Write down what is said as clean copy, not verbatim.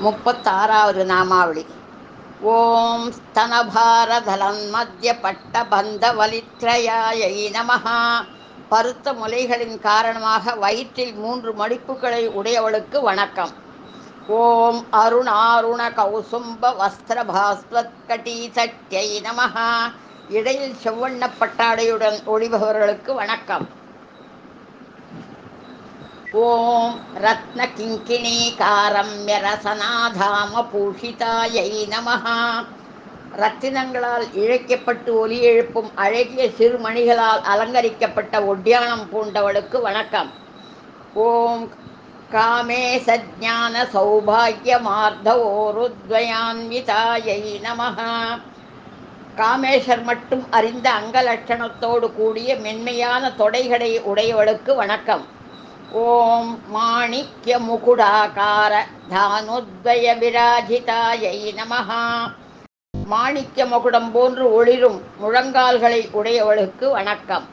36வது நாமாவளி. ஓம் ஸ்தனபாரதலன்மத்ய பட்டபந்தவலித்ரயாயை நமஹ. பருத்த முலைகளின் காரணமாக வயிற்றில் 3 மடிப்புகளை உடையவளுக்கு வணக்கம். ஓம் அருணாருண கௌசும்ப வஸ்திரபாஸ்வத்கடீசக்யை நமஹ. இடையில் செவ்வண்ண பட்டாடையுடன் ஒளிபவர்களுக்கு வணக்கம். ஓம் ரத்ன கிங்கிணீகாரம்ய ரசனாதாம பூஷிதாயை நமஹ. ரத்தினங்களால் இழைக்கப்பட்டு ஒலி எழுப்பும் அழகிய சிறுமணிகளால் அலங்கரிக்கப்பட்ட ஒட்டியானம் பூண்டவளுக்கு வணக்கம். ஓம் காமே சஜ்ஞான சௌபாகிய மார்தவோருத்வயான்விதாயை நமஹ. காமேஷர் மட்டும் அறிந்த அங்கலட்சணத்தோடு கூடிய மென்மையான தொடைகளை உடையவளுக்கு வணக்கம். ஓம் மாணிக்ய முகுடாகார தானுத்வய விராஜிதாயை நமஹ. மாணிக்க மகுடம் போன்று ஒளிரும் முழங்கால்களை உடையவளுக்கு வணக்கம்.